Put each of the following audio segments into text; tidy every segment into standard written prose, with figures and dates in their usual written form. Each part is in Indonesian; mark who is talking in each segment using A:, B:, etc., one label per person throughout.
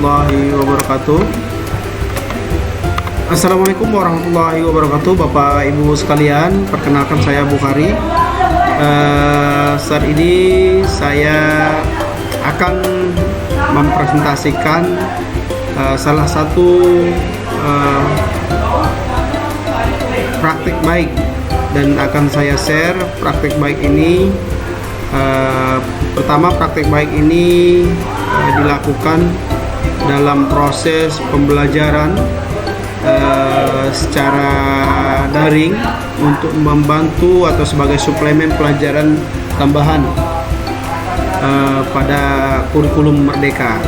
A: warahmatullahi wabarakatuh. Assalamualaikum warahmatullahi wabarakatuh, Bapak Ibu sekalian. Perkenalkan, saya Bukhari. Saat ini saya akan mempresentasikan salah satu praktik baik, dan akan saya share praktik baik ini. Pertama, praktik baik ini dilakukan dalam proses pembelajaran secara daring untuk membantu atau sebagai suplemen pelajaran tambahan pada kurikulum Merdeka.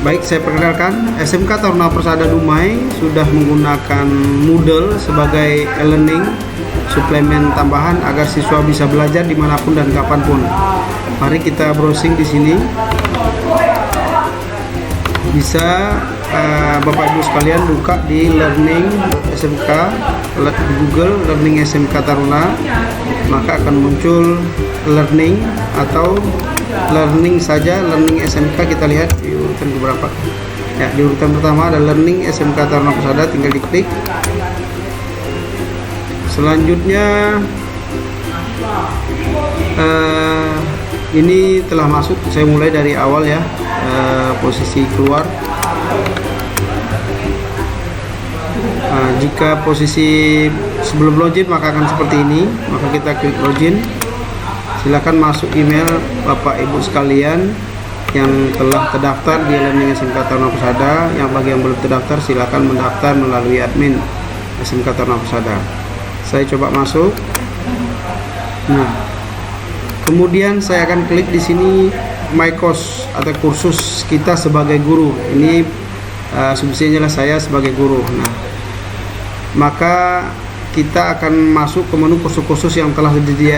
A: Baik, saya perkenalkan, SMK Taruna Persada Dumai sudah menggunakan Moodle sebagai e-learning suplemen tambahan agar siswa bisa belajar dimanapun dan kapanpun. Mari kita browsing di sini. Bisa Bapak Ibu sekalian buka di Learning SMK di Google, Learning SMK Taruna, maka akan muncul learning atau learning saja, Learning SMK. Kita lihat di urutan beberapa. Ya, di urutan pertama ada Learning SMK Taruna Persada, tinggal diklik. Selanjutnya ini telah masuk. Saya mulai dari awal ya, posisi keluar. Jika posisi sebelum login maka akan seperti ini, maka kita klik login. Silakan masuk email Bapak Ibu sekalian yang telah terdaftar di Learning SMK Taruna Persada. Yang bagi yang belum terdaftar, silakan mendaftar melalui admin SMK Taruna Persada. Saya coba masuk. Nah, kemudian saya akan klik di sini My Course atau kursus kita sebagai guru. Ini subsidinya adalah saya sebagai guru. Nah, maka kita akan masuk ke menu kursus-kursus yang telah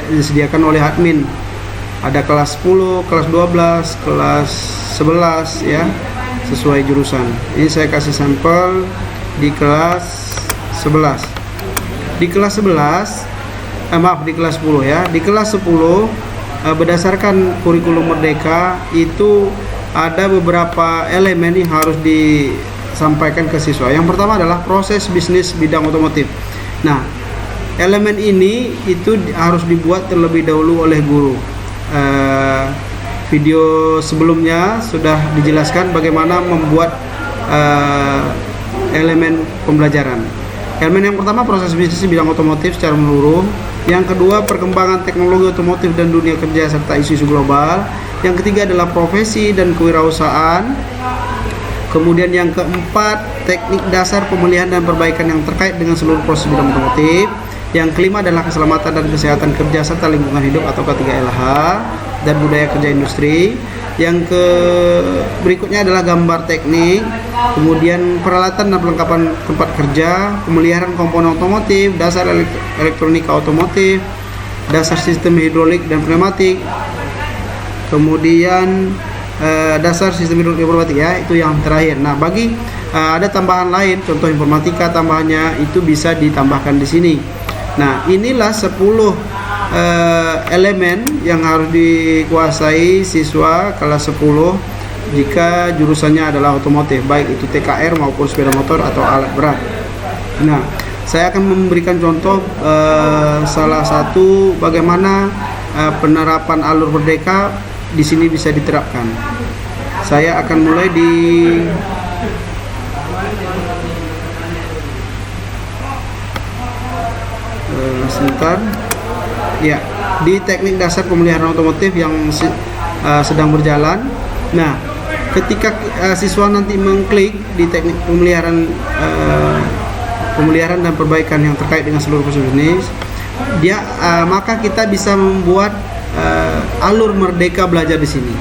A: disediakan oleh admin. Ada kelas 10, kelas 12, kelas 11 ya, sesuai jurusan. Ini saya kasih sampel di kelas 11. Di kelas 11, di kelas 10 ya. Di kelas 10 berdasarkan kurikulum Merdeka itu ada beberapa elemen yang harus disampaikan ke siswa. Yang pertama adalah proses bisnis bidang otomotif. Nah, elemen ini itu harus dibuat terlebih dahulu oleh guru. Video sebelumnya sudah dijelaskan bagaimana membuat elemen pembelajaran. Elemen yang pertama, proses bisnis bidang otomotif secara menyeluruh. Yang kedua, perkembangan teknologi otomotif dan dunia kerja serta isu-isu global. Yang ketiga adalah profesi dan kewirausahaan. Kemudian yang keempat, teknik dasar pemilihan dan perbaikan yang terkait dengan seluruh proses bidang otomotif. Yang kelima adalah keselamatan dan kesehatan kerja serta lingkungan hidup atau K3LH dan budaya kerja industri. Yang berikutnya adalah gambar teknik, kemudian peralatan dan perlengkapan tempat kerja, pemeliharaan komponen otomotif, dasar elektronika otomotif, dasar sistem hidrolik dan pneumatik, kemudian dasar sistem hidrolik dan pneumatik ya, itu yang terakhir. Nah, bagi ada tambahan lain, contoh informatika tambahannya itu bisa ditambahkan di sini. Nah, inilah 10 elemen yang harus dikuasai siswa kelas 10 jika jurusannya adalah otomotif, baik itu TKR maupun sepeda motor atau alat berat. Nah, saya akan memberikan contoh salah satu bagaimana penerapan alur Merdeka di sini bisa diterapkan. Saya akan mulai di sebentar. Ya, di teknik dasar pemeliharaan otomotif yang sedang berjalan. Nah, ketika siswa nanti mengklik di teknik pemeliharaan dan perbaikan yang terkait dengan seluruh proses bisnis, maka kita bisa membuat alur Merdeka belajar di sini.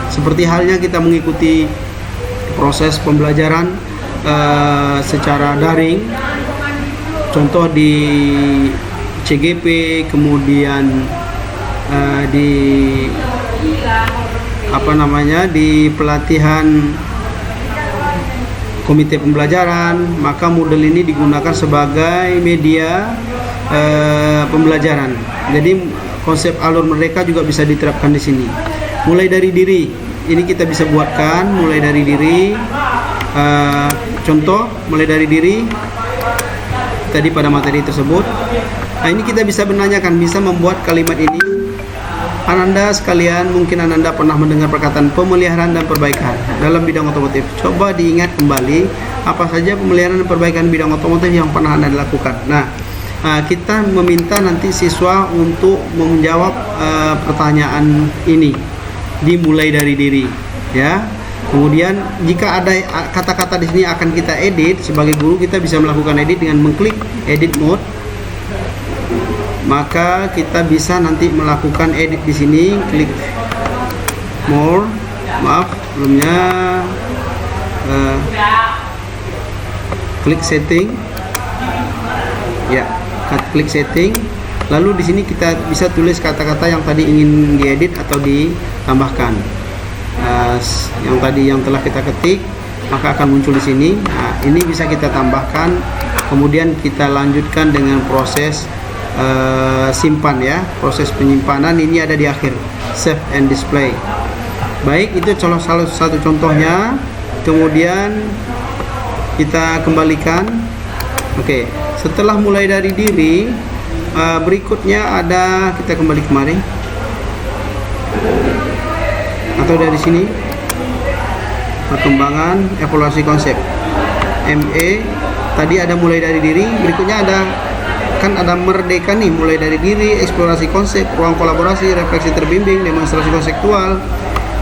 A: Seperti halnya kita mengikuti proses pembelajaran secara daring, contoh di CGP, kemudian di di pelatihan komite pembelajaran, maka Moodle ini digunakan sebagai media pembelajaran. Jadi konsep alur Merdeka juga bisa diterapkan di sini. Mulai dari diri, ini kita bisa buatkan mulai dari diri. Contoh mulai dari diri tadi pada materi tersebut. Nah, ini kita bisa menanyakan, bisa membuat kalimat ini. Ananda sekalian, mungkin Ananda pernah mendengar perkataan pemeliharaan dan perbaikan dalam bidang otomotif. Coba diingat kembali apa saja pemeliharaan dan perbaikan bidang otomotif yang pernah Anda lakukan. Nah, kita meminta nanti siswa untuk menjawab pertanyaan ini, dimulai dari diri, ya. Kemudian jika ada kata-kata di sini akan kita edit, sebagai guru kita bisa melakukan edit dengan mengklik edit mode. Maka kita bisa nanti melakukan edit di sini, klik more, maaf sebelumnya, klik setting, ya, klik setting. Lalu di sini kita bisa tulis kata-kata yang tadi ingin diedit atau ditambahkan. Yang tadi yang telah kita ketik, maka akan muncul di sini. Nah, ini bisa kita tambahkan, kemudian kita lanjutkan dengan proses simpan, ya. Proses penyimpanan ini ada di akhir, save and display. Baik, itu salah satu contohnya. Kemudian kita kembalikan. Oke, setelah mulai dari diri, berikutnya ada, kita kembali kemari atau dari sini, perkembangan evaluasi konsep ME. Tadi ada mulai dari diri, berikutnya ada kan ada merdeka nih, mulai dari diri, eksplorasi konsep, ruang kolaborasi, refleksi terbimbing, demonstrasi konseptual,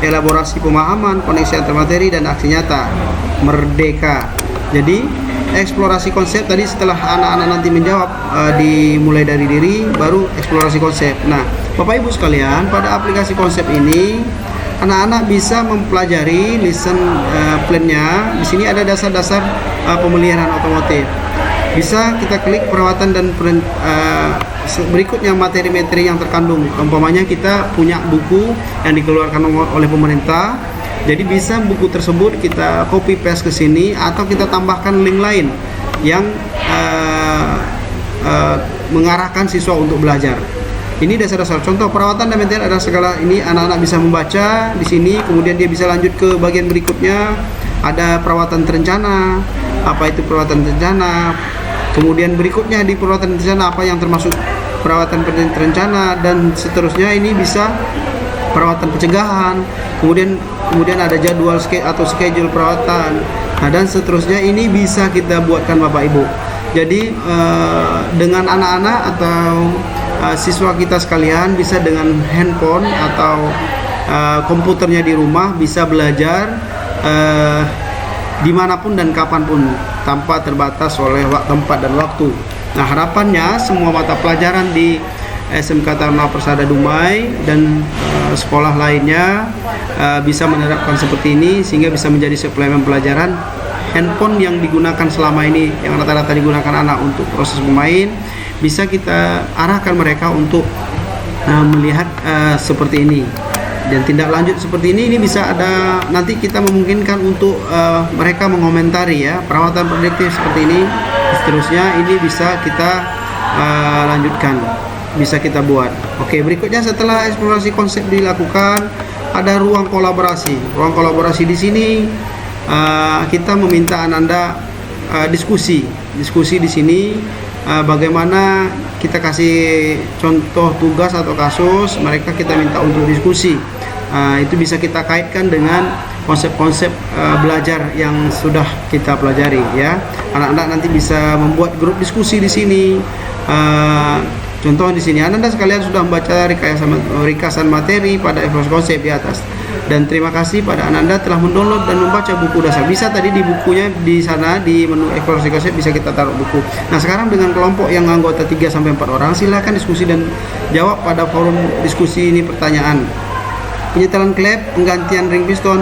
A: elaborasi pemahaman, koneksi antar materi, dan aksi nyata. Merdeka. Jadi eksplorasi konsep tadi setelah anak-anak nanti menjawab dimulai dari diri, baru eksplorasi konsep. Nah, Bapak Ibu sekalian, pada aplikasi konsep ini anak-anak bisa mempelajari lesson plan-nya. Di sini ada dasar-dasar pemeliharaan otomotif. Bisa kita klik perawatan dan berikutnya materi-materi yang terkandung. Umpamanya kita punya buku yang dikeluarkan oleh pemerintah. Jadi bisa buku tersebut kita copy paste ke sini atau kita tambahkan link lain yang mengarahkan siswa untuk belajar. Ini dasar-dasar contoh perawatan dan material ada segala ini, anak-anak bisa membaca di sini, kemudian dia bisa lanjut ke bagian berikutnya. Ada perawatan terencana, apa itu perawatan terencana, kemudian berikutnya di perawatan terencana apa yang termasuk perawatan terencana, dan seterusnya. Ini bisa perawatan pencegahan, kemudian ada jadwal atau schedule perawatan, nah, dan seterusnya. Ini bisa kita buatkan Bapak Ibu. Jadi dengan anak-anak atau siswa kita sekalian bisa dengan handphone atau komputernya di rumah bisa belajar dimanapun dan kapanpun tanpa terbatas oleh tempat dan waktu. Nah, harapannya semua mata pelajaran di SMK Taruna Persada Dumai dan sekolah lainnya bisa menerapkan seperti ini, sehingga bisa menjadi suplemen pelajaran. Handphone yang digunakan selama ini, yang rata-rata digunakan anak untuk proses bermain, bisa kita arahkan mereka untuk melihat seperti ini, dan tindak lanjut seperti ini bisa ada nanti kita memungkinkan untuk mereka mengomentari, ya, perawatan prediktif seperti ini, seterusnya. Ini bisa kita lanjutkan, bisa kita buat. Oke, berikutnya setelah eksplorasi konsep dilakukan, ada ruang kolaborasi. Ruang kolaborasi di sini kita meminta Ananda diskusi di sini. Bagaimana kita kasih contoh tugas atau kasus, mereka kita minta untuk diskusi. Itu bisa kita kaitkan dengan konsep-konsep belajar yang sudah kita pelajari, ya. Anak-anak nanti bisa membuat grup diskusi di sini. Contoh di sini, Anda sekalian sudah membaca ringkasan materi pada evaluasi konsep di atas. Dan terima kasih pada Ananda telah mendownload dan membaca buku dasar. Bisa tadi di bukunya di sana di menu evaluasi konsep bisa kita taruh buku. Nah, sekarang dengan kelompok yang anggota 3-4 orang, silakan diskusi dan jawab pada forum diskusi ini pertanyaan. Penyetelan klep, penggantian ring piston,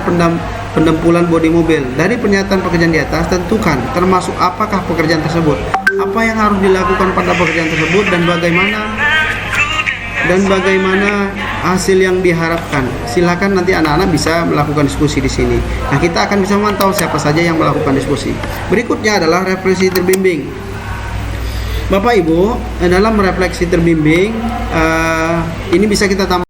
A: pendempulan bodi mobil. Dari pernyataan pekerjaan di atas, tentukan termasuk apakah pekerjaan tersebut, apa yang harus dilakukan pada pekerjaan tersebut, dan bagaimana hasil yang diharapkan. Silakan nanti anak-anak bisa melakukan diskusi di sini. Nah, kita akan bisa memantau siapa saja yang melakukan diskusi. Berikutnya adalah refleksi terbimbing. Bapak Ibu, dalam refleksi terbimbing ini bisa kita tambah.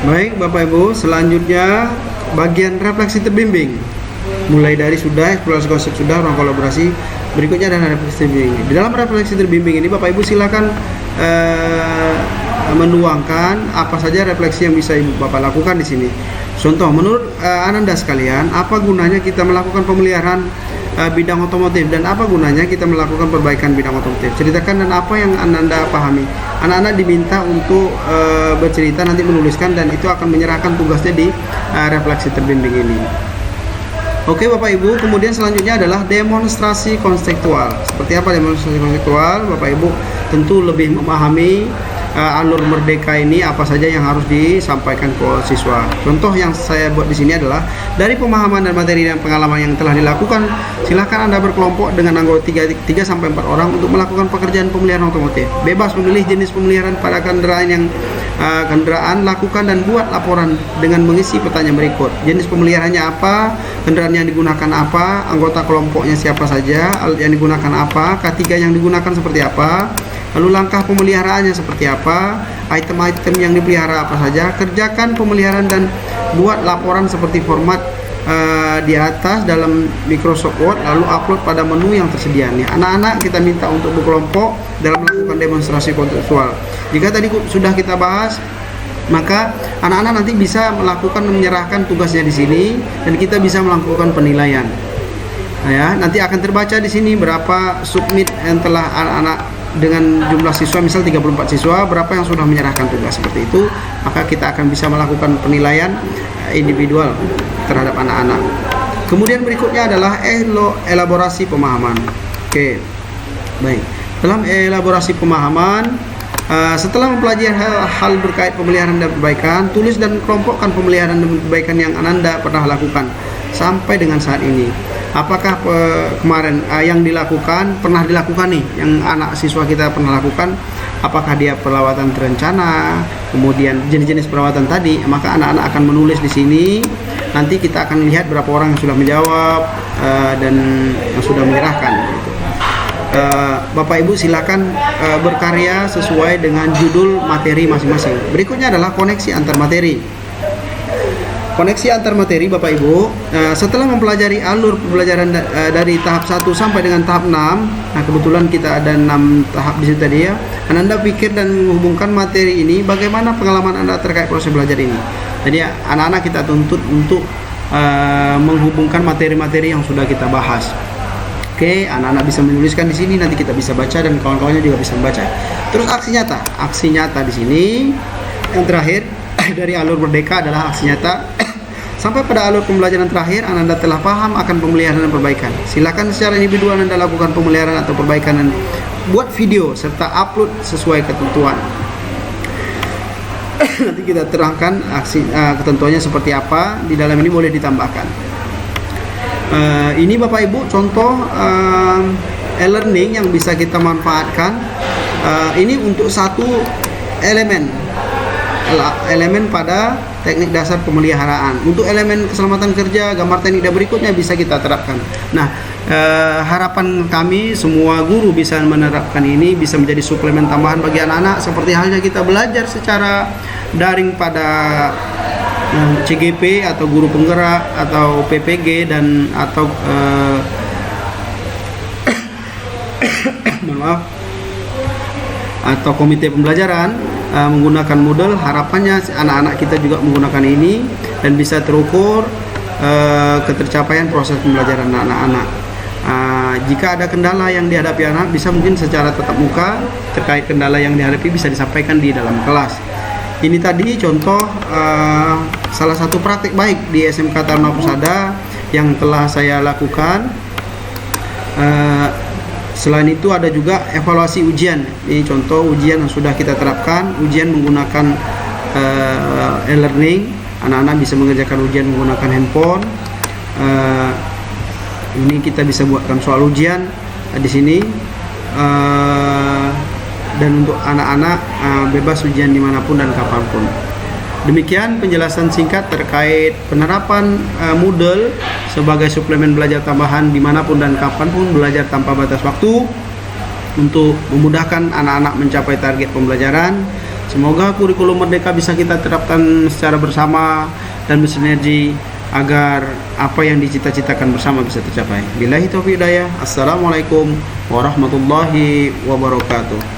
A: Baik Bapak Ibu, selanjutnya bagian refleksi terbimbing. Mulai dari sudah eksplorasi konsep, sudah ruang kolaborasi, berikutnya adalah refleksi terbimbing. Di dalam refleksi terbimbing ini Bapak Ibu silakan menuangkan apa saja refleksi yang bisa Ibu Bapak lakukan di sini. Contoh, menurut Ananda sekalian, apa gunanya kita melakukan pemeliharaan bidang otomotif dan apa gunanya kita melakukan perbaikan bidang otomotif? Ceritakan dan apa yang Ananda pahami. Anak-anak diminta untuk bercerita, nanti menuliskan, dan itu akan menyerahkan tugasnya di refleksi terbimbing ini. Oke Bapak Ibu, kemudian selanjutnya adalah demonstrasi konseptual. Seperti apa demonstrasi konseptual? Bapak Ibu tentu lebih memahami alur merdeka ini apa saja yang harus disampaikan ke siswa. Contoh yang saya buat di sini adalah dari pemahaman dan materi dan pengalaman yang telah dilakukan, silakan Anda berkelompok dengan anggota 3 sampai 4 orang untuk melakukan pekerjaan pemeliharaan otomotif. Bebas memilih jenis pemeliharaan pada kendaraan lakukan dan buat laporan dengan mengisi pertanyaan berikut. Jenis pemeliharaannya apa, kendaraan yang digunakan apa, anggota kelompoknya siapa saja, alat yang digunakan apa, K3 yang digunakan seperti apa, lalu langkah pemeliharaannya seperti apa, item-item yang dipelihara apa saja. Kerjakan pemeliharaan dan buat laporan seperti format di atas dalam Microsoft Word, lalu upload pada menu yang tersedia. Nih, anak-anak kita minta untuk berkelompok dalam melakukan demonstrasi konseptual. Jika tadi sudah kita bahas, maka anak-anak nanti bisa melakukan menyerahkan tugasnya di sini dan kita bisa melakukan penilaian. Nah, ya, nanti akan terbaca di sini berapa submit yang telah anak-anak dengan jumlah siswa, misal 34 siswa, berapa yang sudah menyerahkan tugas seperti itu, maka kita akan bisa melakukan penilaian individual terhadap anak-anak. Kemudian berikutnya adalah elaborasi pemahaman. Oke, baik. Dalam elaborasi pemahaman, setelah mempelajari hal berkait pemeliharaan dan perbaikan, tulis dan kelompokkan pemeliharaan dan perbaikan yang Ananda pernah lakukan sampai dengan saat ini. Apakah kemarin yang dilakukan pernah dilakukan nih, yang anak siswa kita pernah lakukan? Apakah dia perawatan terencana, kemudian jenis-jenis perawatan tadi? Maka anak-anak akan menulis di sini. Nanti kita akan lihat berapa orang yang sudah menjawab dan yang sudah menyerahkan. Bapak Ibu silakan berkarya sesuai dengan judul materi masing-masing. Berikutnya adalah koneksi antar materi. Koneksi antar materi Bapak Ibu, setelah mempelajari alur pembelajaran dari tahap 1 sampai dengan tahap 6, nah kebetulan kita ada 6 tahap di situ tadi ya. Anda pikir dan menghubungkan materi ini, bagaimana pengalaman Anda terkait proses belajar ini. Jadi anak-anak kita tuntut untuk menghubungkan materi-materi yang sudah kita bahas. Oke, anak-anak bisa menuliskan di sini, nanti kita bisa baca dan kawan-kawannya juga bisa membaca. Terus aksi nyata di sini yang terakhir dari alur merdeka adalah aksi nyata. Sampai pada alur pembelajaran terakhir, Anda telah paham akan pemeliharaan dan perbaikan. Silakan secara individual Anda lakukan pemeliharaan atau perbaikan dan buat video serta upload sesuai ketentuan. Nanti kita terangkan ketentuannya seperti apa. Di dalam ini boleh ditambahkan. Ini Bapak Ibu contoh e-learning yang bisa kita manfaatkan. Ini untuk satu elemen pada teknik dasar pemeliharaan. Untuk elemen keselamatan kerja, gambar teknik dan berikutnya bisa kita terapkan. Nah, harapan kami semua guru bisa menerapkan ini, bisa menjadi suplemen tambahan bagi anak-anak, seperti halnya kita belajar secara daring pada CGP atau guru penggerak atau PPG dan atau atau komite pembelajaran menggunakan Moodle. Harapannya anak-anak kita juga menggunakan ini dan bisa terukur ketercapaian proses pembelajaran anak-anak. Jika ada kendala yang dihadapi anak, bisa mungkin secara tatap muka terkait kendala yang dihadapi bisa disampaikan di dalam kelas. Ini tadi contoh salah satu praktik baik di SMK Taruna Pusada yang telah saya lakukan. Selain itu ada juga evaluasi ujian. Ini contoh ujian yang sudah kita terapkan. Ujian menggunakan e-learning. Anak-anak bisa mengerjakan ujian menggunakan handphone. Ini kita bisa buatkan soal ujian di sini. Dan untuk anak-anak bebas ujian dimanapun dan kapanpun. Demikian penjelasan singkat terkait penerapan Moodle sebagai suplemen belajar tambahan dimanapun dan kapanpun, belajar tanpa batas waktu untuk memudahkan anak-anak mencapai target pembelajaran. Semoga kurikulum Merdeka bisa kita terapkan secara bersama dan bersinergi agar apa yang dicita-citakan bersama bisa tercapai. Billahi taufiq hidayah. Assalamualaikum warahmatullahi wabarakatuh.